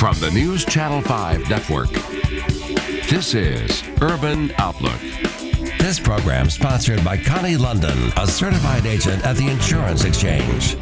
From the News Channel 5 network, this is Urban Outlook. This program sponsored by Connie London, a certified agent at the Insurance Exchange.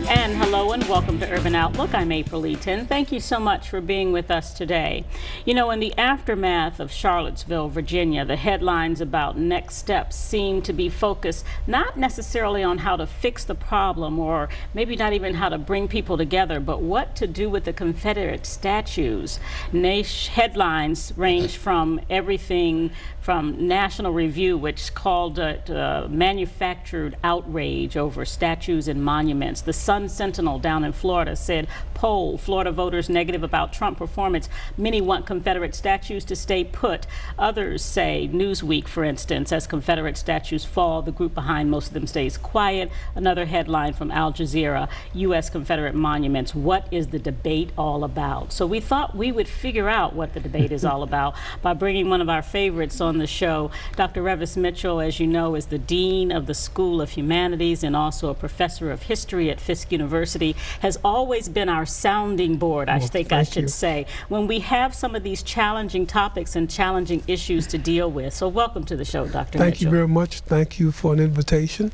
And hello and welcome to Urban Outlook. I'm April Eaton. Thank you so much for being with us today. You know, in the aftermath of Charlottesville, Virginia, the headlines about next steps seem to be focused not necessarily on how to fix the problem or maybe not even how to bring people together, but what to do with the Confederate statues. Headlines range from everything from National Review, which called it manufactured outrage over statues and monuments. The Sun Sentinel down in Florida said, poll, Florida voters negative about Trump performance. Many want Confederate statues to stay put. Others say, Newsweek, for instance, as Confederate statues fall, the group behind most of them stays quiet. Another headline from Al Jazeera, U.S. Confederate monuments. What is the debate all about? So we thought we would figure out what the debate is all about by bringing one of our favorites on the show. Dr. Reavis Mitchell, as you know, is the Dean of the School of Humanities and also a professor of history at Fisk University, has always been our sounding board, I think I should say, when we have some of these challenging topics and challenging issues to deal with. So welcome to the show, Dr. Mitchell. Thank you very much. Thank you for an invitation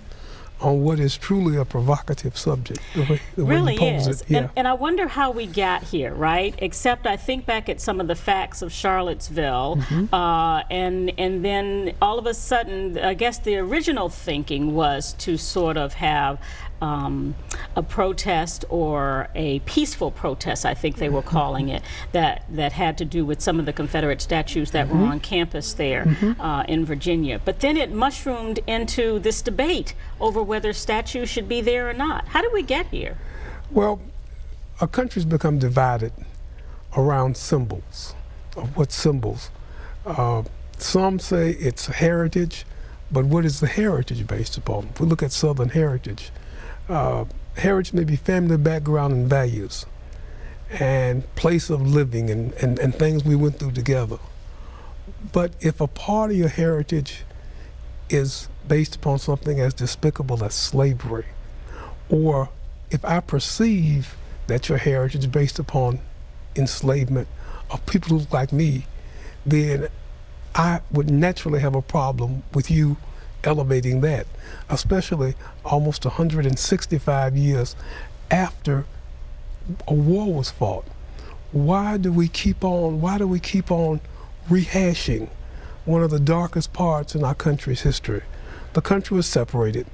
on what is truly a provocative subject. The way really you pose is. it. Yeah. And I wonder how we got here, right? Except I think back at some of the facts of Charlottesville, and then all of a sudden, I guess the original thinking was to sort of have a protest or a peaceful protest, I think they were calling it, that had to do with some of the Confederate statues that were on campus there in Virginia. But then it mushroomed into this debate over whether statues should be there or not. How did we get here? Well, our country's become divided around symbols. What symbols? Some say it's heritage, but what is the heritage based upon? If we look at Southern heritage, heritage may be family background and values and place of living and things we went through together. But if a part of your heritage is based upon something as despicable as slavery, or if I perceive that your heritage is based upon enslavement of people who look like me, then I would naturally have a problem with you elevating that, especially almost 165 years after a war was fought. Why do we keep on rehashing one of the darkest parts in our country's history? The country was separated.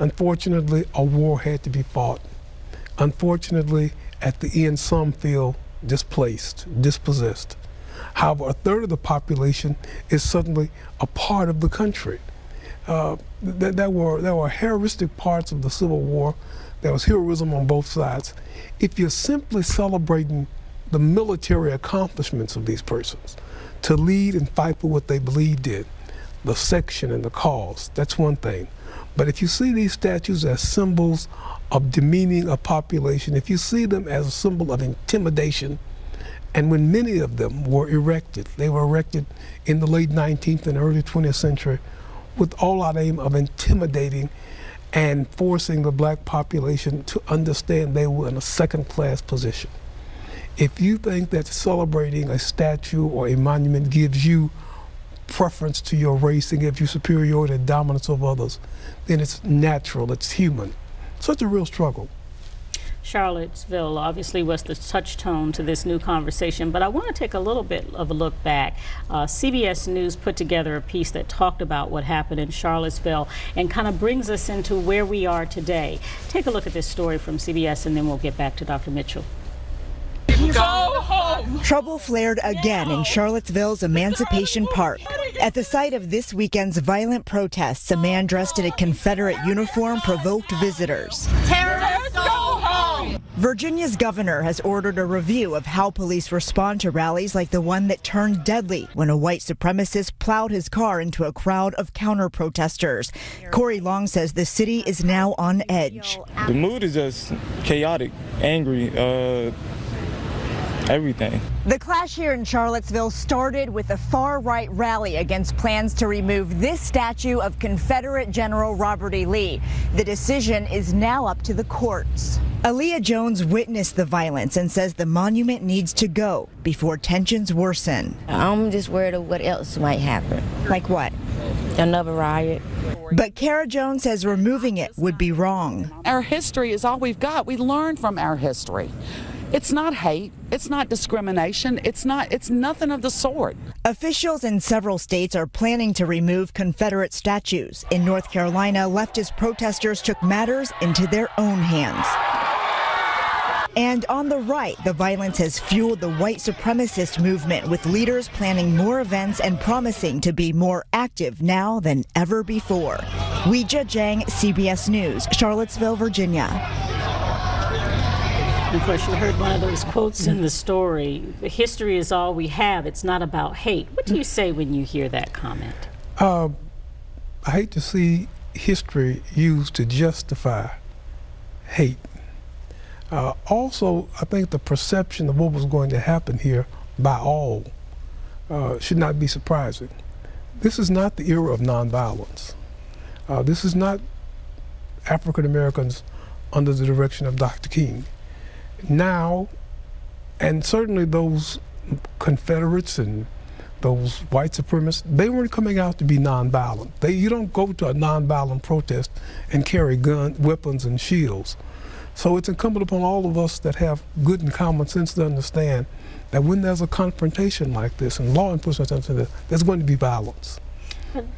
Unfortunately, a war had to be fought. Unfortunately, at the end, some feel displaced, dispossessed. However, a third of the population is suddenly a part of the country. There were heroistic parts of the Civil War. There was heroism on both sides. If you're simply celebrating the military accomplishments of these persons, to lead and fight for what they believed in, the section and the cause, that's one thing. But if you see these statues as symbols of demeaning a population, if you see them as a symbol of intimidation, and when many of them were erected, they were erected in the late 19th and early 20th century with all out aim of intimidating and forcing the black population to understand they were in a second-class position. If you think that celebrating a statue or a monument gives you preference to your race and gives you superiority and dominance over others, then it's natural, it's human. Such a real struggle. Charlottesville obviously was the touchstone to this new conversation, but I want to take a little bit of a look back. CBS News put together a piece that talked about what happened in Charlottesville and kind of brings us into where we are today. Take a look at this story from CBS and then we'll get back to Dr. Mitchell. Go home! Trouble flared again in Charlottesville's Emancipation Park. At the site of this weekend's violent protests, a man dressed in a Confederate uniform provoked visitors. Terrorists, go home! Virginia's governor has ordered a review of how police respond to rallies like the one that turned deadly when a white supremacist plowed his car into a crowd of counter-protesters. Corey Long says the city is now on edge. The mood is just chaotic, angry. everything. The clash here in Charlottesville started with a far-right rally against plans to remove this statue of Confederate General Robert E. Lee. The decision is now up to the courts. Aaliyah Jones witnessed the violence and says the monument needs to go before tensions worsen. I'm just worried of what else might happen. Like what? Another riot. But Kara Jones says removing it would be wrong. Our history is all we've got. We learn from our history. It's not hate, it's not discrimination, it's nothing of the sort. Officials in several states are planning to remove Confederate statues. In North Carolina, leftist protesters took matters into their own hands. And on the right, the violence has fueled the white supremacist movement, with leaders planning more events and promising to be more active now than ever before. Weijia Zhang, CBS News, Charlottesville, Virginia. Of course, you heard one of those quotes in the story, "The history is all we have, it's not about hate." What do you say when you hear that comment? I hate to see history used to justify hate. Also, I think the perception of what was going to happen here by all should not be surprising. This is not the era of nonviolence. This is not African Americans under the direction of Dr. King. Now, and certainly those Confederates and those white supremacists, they weren't coming out to be nonviolent. You don't go to a nonviolent protest and carry weapons and shields. So it's incumbent upon all of us that have good and common sense to understand that when there's a confrontation like this and law enforcement, there's going to be violence.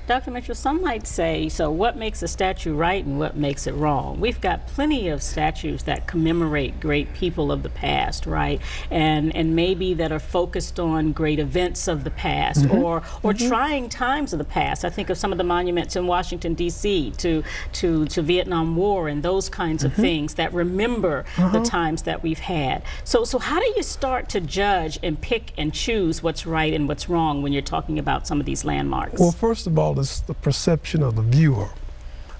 Dr. Mitchell, some might say, so what makes a statue right and what makes it wrong? We've got plenty of statues that commemorate great people of the past, right? And maybe that are focused on great events of the past, or trying times of the past. I think of some of the monuments in Washington, D.C. to Vietnam War and those kinds of things that remember the times that we've had. So how do you start to judge and pick and choose what's right and what's wrong when you're talking about some of these landmarks? Well, first of all, it's the perception of the viewer,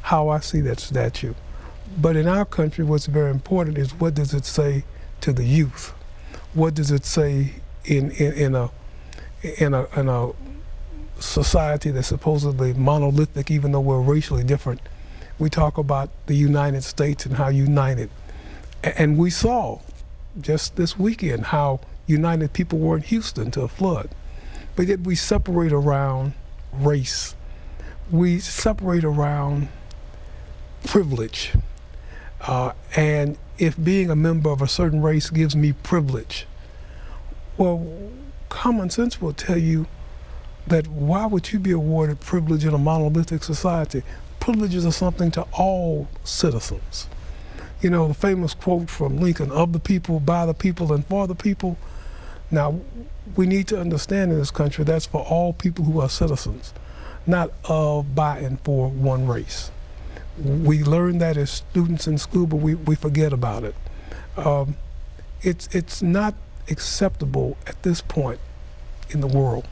how I see that statue. But in our country, what's very important is what does it say to the youth? What does it say in a society that's supposedly monolithic, even though we're racially different? We talk about the United States and how united. And we saw just this weekend how united people were in Houston to a flood. But yet we separate around race. We separate around privilege. And if being a member of a certain race gives me privilege, well, common sense will tell you that why would you be awarded privilege in a monolithic society? Privileges are something to all citizens. You know, the famous quote from Lincoln, "Of the people, by the people, and for the people." Now, we need to understand in this country that's for all people who are citizens, not of, by, and for one race. We learn that as students in school, but we forget about it. It's not acceptable at this point in the world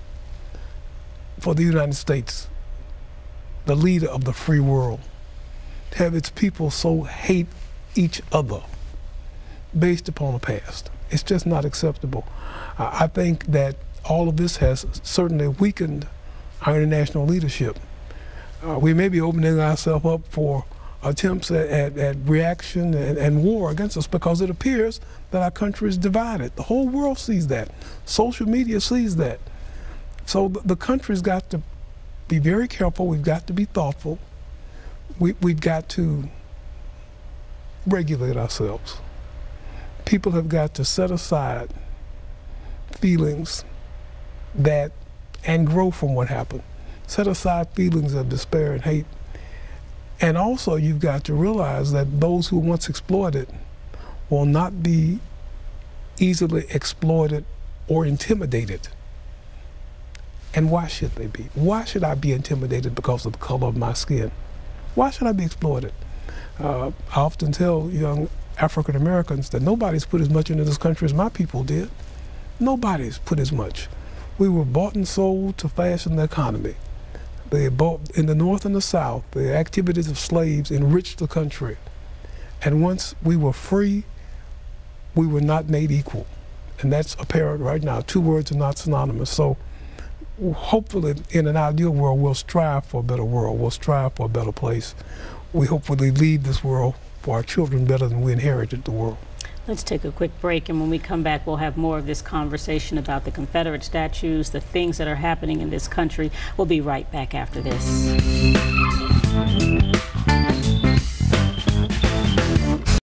for the United States, the leader of the free world, to have its people so hate each other based upon the past. It's just not acceptable. I think that all of this has certainly weakened our international leadership. We may be opening ourselves up for attempts at reaction and war against us, because it appears that our country is divided. The whole world sees that. Social media sees that. So the country's got to be very careful. We've got to be thoughtful. We've got to regulate ourselves. People have got to set aside feelings and grow from what happened. Set aside feelings of despair and hate. And also, you've got to realize that those who were once exploited will not be easily exploited or intimidated. And why should they be? Why should I be intimidated because of the color of my skin? Why should I be exploited? I often tell young African Americans that nobody's put as much into this country as my people did. Nobody's put as much. We were bought and sold to fashion the economy. They bought in the North and the South. The activities of slaves enriched the country. And once we were free, we were not made equal. And that's apparent right now. Two words are not synonymous. So hopefully, in an ideal world, we'll strive for a better world. We'll strive for a better place. We hopefully leave this world for our children better than we inherited the world. Let's take a quick break, and when we come back, we'll have more of this conversation about the Confederate statues, the things that are happening in this country. We'll be right back after this.